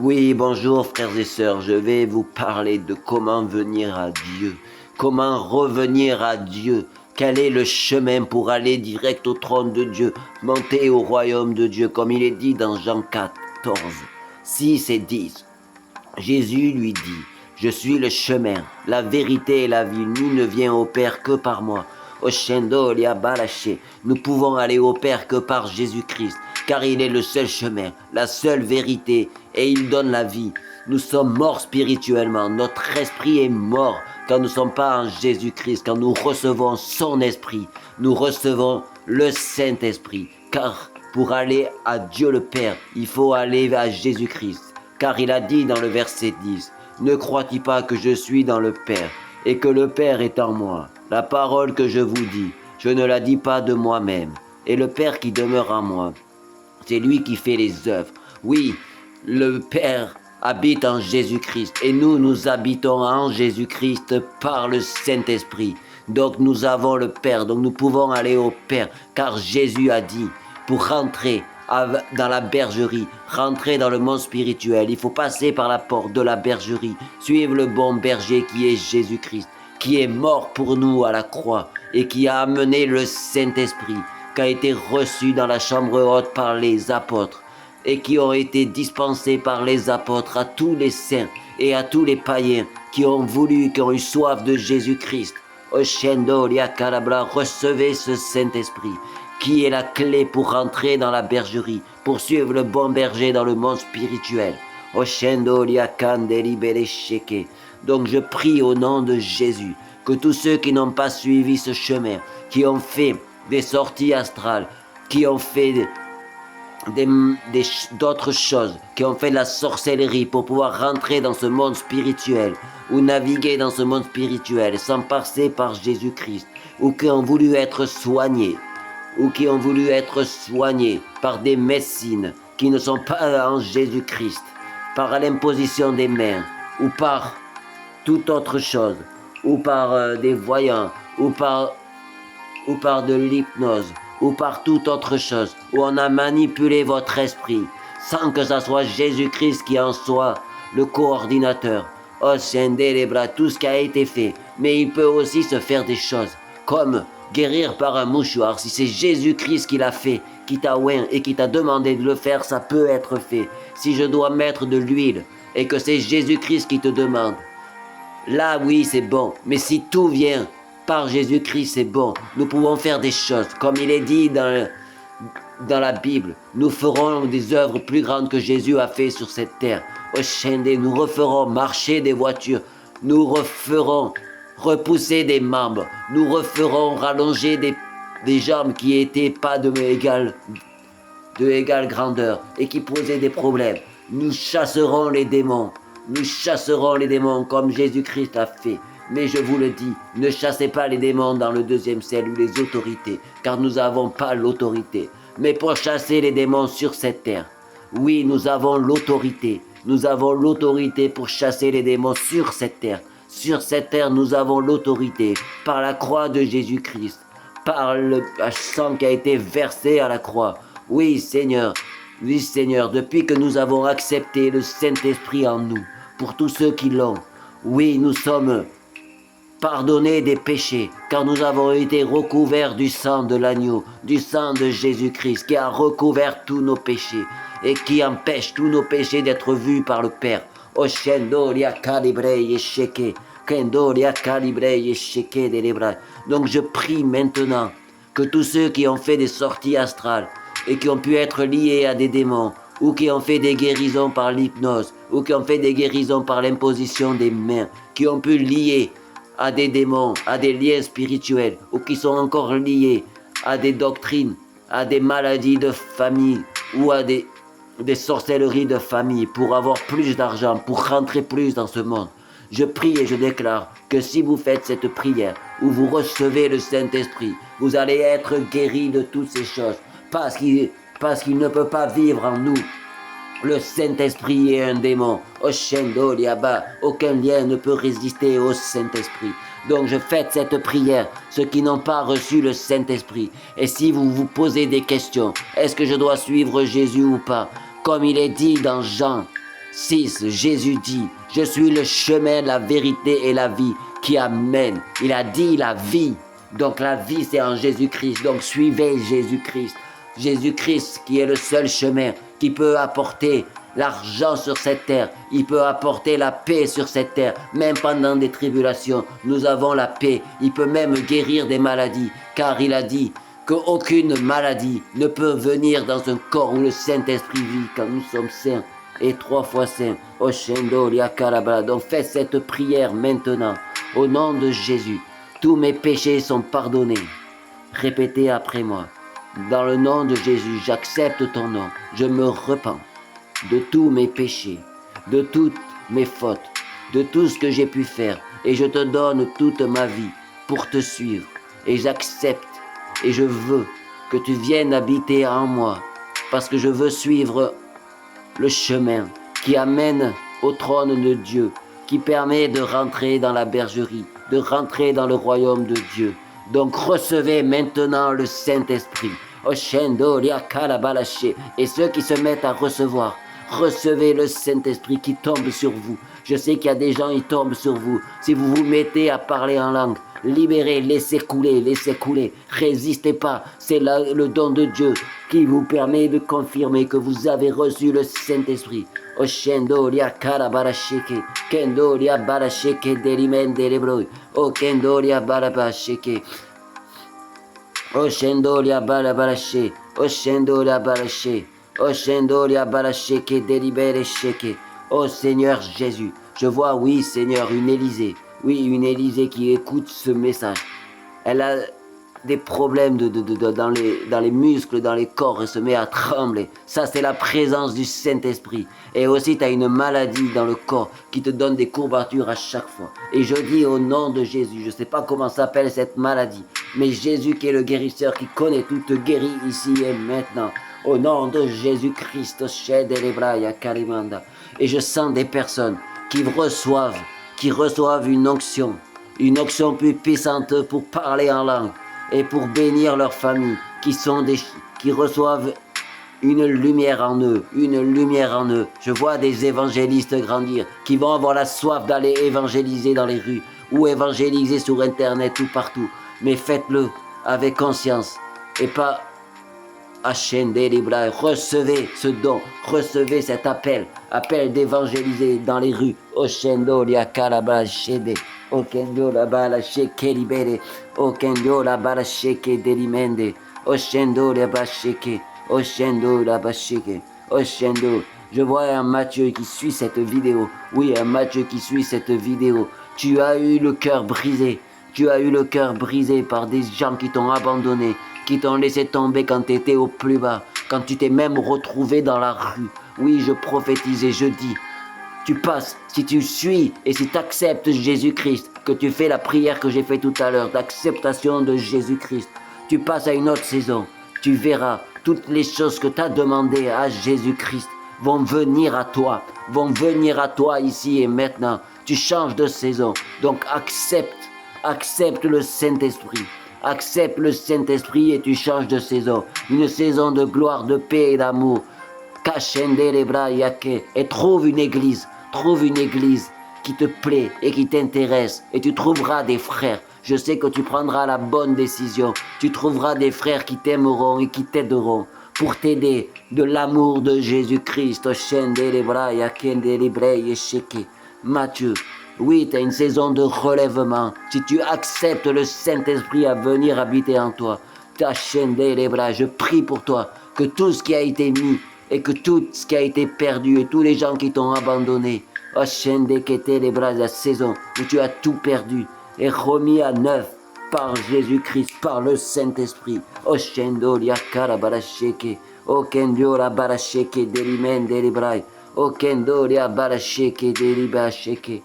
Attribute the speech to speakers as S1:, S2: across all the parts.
S1: Oui, bonjour frères et sœurs, je vais vous parler de comment venir à Dieu, comment revenir à Dieu, quel est le chemin pour aller direct au trône de Dieu, monter au royaume de Dieu, comme il est dit dans Jean 14, 6 et 10. Jésus lui dit, je suis le chemin, la vérité et la vie, nul ne vient au Père que par moi. Oshendo Liabalaché, nous pouvons aller au Père que par Jésus-Christ, car il est le seul chemin, la seule vérité, et il donne la vie. Nous sommes morts spirituellement, notre esprit est mort quand nous ne sommes pas en Jésus-Christ, quand nous recevons son esprit, nous recevons le Saint-Esprit, car pour aller à Dieu le Père, il faut aller à Jésus-Christ. Car il a dit dans le verset 10, « Ne crois-tu pas que je suis dans le Père et que le Père est en moi? La parole que je vous dis, je ne la dis pas de moi-même. Et le Père qui demeure en moi, c'est lui qui fait les œuvres. Oui, le Père habite en Jésus-Christ et nous habitons en Jésus-Christ par le Saint-Esprit. Donc nous avons le Père, donc nous pouvons aller au Père, car Jésus a dit, pour rentrer dans la bergerie, rentrer dans le monde spirituel, il faut passer par la porte de la bergerie, suivre le bon berger qui est Jésus-Christ, qui est mort pour nous à la croix et qui a amené le Saint-Esprit, qui a été reçu dans la chambre haute par les apôtres et qui ont été dispensés par les apôtres à tous les saints et à tous les païens qui ont voulu, qui ont eu soif de Jésus-Christ. Oshendo Liakalabla, recevez ce Saint-Esprit qui est la clé pour rentrer dans la bergerie, pour suivre le bon berger dans le monde spirituel. Oshendo Liakandeli Belesheke. Donc je prie au nom de Jésus que tous ceux qui n'ont pas suivi ce chemin, qui ont fait des sorties astrales, qui ont fait d'autres choses, qui ont fait de la sorcellerie pour pouvoir rentrer dans ce monde spirituel ou naviguer dans ce monde spirituel sans passer par Jésus-Christ, ou qui ont voulu être soignés, par des médecines qui ne sont pas en Jésus-Christ, par l'imposition des mains, ou par toute autre chose, ou par des voyants, ou par de l'hypnose, ou par toute autre chose, où on a manipulé votre esprit, sans que ça soit Jésus-Christ qui en soit le coordinateur. Oh, tout ce qui a été fait. Mais il peut aussi se faire des choses, comme guérir par un mouchoir. Si c'est Jésus-Christ qui l'a fait, qui t'a oint et qui t'a demandé de le faire, ça peut être fait. Si je dois mettre de l'huile, et que c'est Jésus-Christ qui te demande, là oui c'est bon, mais si tout vient par Jésus-Christ c'est bon, nous pouvons faire des choses, comme il est dit dans la Bible, nous ferons des œuvres plus grandes que Jésus a fait sur cette terre. Nous referons marcher des voitures, nous referons repousser des membres, nous referons rallonger des jambes qui étaient pas de égale grandeur et qui posaient des problèmes. Nous chasserons les démons comme Jésus-Christ a fait. Mais je vous le dis, ne chassez pas les démons dans le deuxième ciel ou les autorités, car nous n'avons pas l'autorité. Mais pour chasser les démons sur cette terre, oui, nous avons l'autorité. Nous avons l'autorité pour chasser les démons sur cette terre. Sur cette terre, nous avons l'autorité par la croix de Jésus-Christ, par le sang qui a été versé à la croix. Oui, Seigneur, depuis que nous avons accepté le Saint-Esprit en nous, pour tous ceux qui l'ont, oui, nous sommes pardonnés des péchés, car nous avons été recouverts du sang de l'agneau, du sang de Jésus-Christ, qui a recouvert tous nos péchés et qui empêche tous nos péchés d'être vus par le Père. Donc je prie maintenant que tous ceux qui ont fait des sorties astrales et qui ont pu être liés à des démons, ou qui ont fait des guérisons par l'hypnose, ou qui ont fait des guérisons par l'imposition des mains, qui ont pu lier à des démons, à des liens spirituels, ou qui sont encore liés à des doctrines, à des maladies de famille, ou à des sorcelleries de famille, pour avoir plus d'argent, pour rentrer plus dans ce monde. Je prie et je déclare que si vous faites cette prière, où vous recevez le Saint-Esprit, vous allez être guéris de toutes ces choses, parce qu'il ne peut pas vivre en nous. Le Saint-Esprit est un démon. Oshendo Liaba, aucun lien ne peut résister au Saint-Esprit. Donc je fais cette prière, ceux qui n'ont pas reçu le Saint-Esprit. Et si vous vous posez des questions, est-ce que je dois suivre Jésus ou pas? Comme il est dit dans Jean 6, Jésus dit, je suis le chemin, la vérité et la vie qui amène. Il a dit la vie. Donc la vie c'est en Jésus-Christ. Donc suivez Jésus-Christ. Jésus-Christ qui est le seul chemin qui peut apporter l'argent sur cette terre. Il peut apporter la paix sur cette terre. Même pendant des tribulations, nous avons la paix. Il peut même guérir des maladies. Car il a dit qu'aucune maladie ne peut venir dans un corps où le Saint-Esprit vit quand nous sommes saints et 3 fois saints. Donc faites cette prière maintenant. Au nom de Jésus, tous mes péchés sont pardonnés. Répétez après moi. Dans le nom de Jésus, j'accepte ton nom. Je me repens de tous mes péchés, de toutes mes fautes, de tout ce que j'ai pu faire. Et je te donne toute ma vie pour te suivre. Et j'accepte et je veux que tu viennes habiter en moi. Parce que je veux suivre le chemin qui amène au trône de Dieu, qui permet de rentrer dans la bergerie, de rentrer dans le royaume de Dieu. Donc recevez maintenant le Saint-Esprit. Et ceux qui se mettent à recevoir, recevez le Saint-Esprit qui tombe sur vous. Je sais qu'il y a des gens qui tombent sur vous. Si vous vous mettez à parler en langue, libérez, laissez couler, laissez couler. Résistez pas. C'est le don de Dieu qui vous permet de confirmer que vous avez reçu le Saint-Esprit. Oshendoria karabarasheke, kendoria barasheke derimende lebroi, o kendoria barabasheke, oshendoria barabarashe, oshendoria barashe, oshendoria barasheke deribere sheke. Oh Seigneur Jésus, je vois, oui Seigneur, une Élysée, oui une Élysée qui écoute ce message. Elle a des problèmes dans les muscles, dans les corps, et se met à trembler. Ça, c'est la présence du Saint-Esprit. Et aussi, tu as une maladie dans le corps qui te donne des courbatures à chaque fois. Et je dis au nom de Jésus, je ne sais pas comment s'appelle cette maladie, mais Jésus qui est le guérisseur, qui connaît tout, te guérit ici et maintenant. Au nom de Jésus-Christ, et je sens des personnes qui reçoivent une onction plus puissante pour parler en langue et pour bénir leur famille, qui reçoivent une lumière en eux, Je vois des évangélistes grandir, qui vont avoir la soif d'aller évangéliser dans les rues, ou évangéliser sur Internet ou partout. Mais faites-le avec conscience, et pas recevez ce don, recevez cet appel d'évangéliser dans les rues. Oshendo lia kalaba shede, okendo la bala sheke libere, okendo la bala sheke delimende, oshendo la basheke, oshendo la basheke, oshendo. Je vois un Matthieu qui suit cette vidéo. Oui, un Matthieu qui suit cette vidéo. Tu as eu le cœur brisé. Tu as eu le cœur brisé par des gens qui t'ont abandonné, qui t'ont laissé tomber quand tu étais au plus bas, quand tu t'es même retrouvé dans la rue. Oui, je prophétise et je dis, tu passes, si tu suis et si tu acceptes Jésus-Christ, que tu fais la prière que j'ai fait tout à l'heure, d'acceptation de Jésus-Christ, tu passes à une autre saison. Tu verras, toutes les choses que tu as demandées à Jésus-Christ vont venir à toi ici et maintenant. Tu changes de saison, donc accepte le Saint-Esprit. Accepte le Saint-Esprit et tu changes de saison. Une saison de gloire, de paix et d'amour. Et trouve une église qui te plaît et qui t'intéresse. Et tu trouveras des frères. Je sais que tu prendras la bonne décision. Tu trouveras des frères qui t'aimeront et qui t'aideront pour t'aider de l'amour de Jésus-Christ. Matthieu. Oui, tu as une saison de relèvement. Si tu acceptes le Saint-Esprit à venir habiter en toi, je prie pour toi que tout ce qui a été mis et que tout ce qui a été perdu et tous les gens qui t'ont abandonné, la saison où tu as tout perdu est remis à neuf par Jésus-Christ, par le Saint-Esprit. Oshendo liakara barasheke, okendo la barasheke delimen delibrai, okendo lia barasheke delibasheke.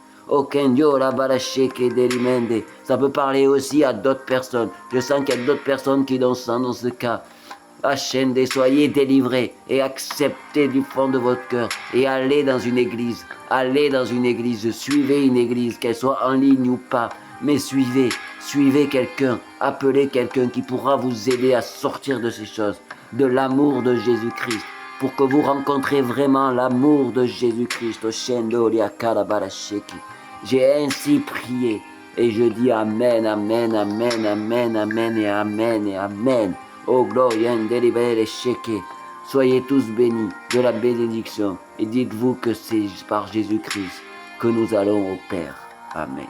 S1: Ça peut parler aussi à d'autres personnes. Je sens qu'il y a d'autres personnes qui sont dans ce cas. Soyez délivrés et acceptez du fond de votre cœur et allez dans une église. Suivez une église, qu'elle soit en ligne ou pas. Mais suivez quelqu'un, appelez quelqu'un qui pourra vous aider à sortir de ces choses. De l'amour de Jésus-Christ. pour que vous rencontriez vraiment l'amour de Jésus-Christ. J'ai ainsi prié et je dis Amen, Amen, Amen, Amen, Amen et Amen et Amen. Oh gloria in delibere sheke. Soyez tous bénis de la bénédiction et dites-vous que c'est par Jésus-Christ que nous allons au Père. Amen.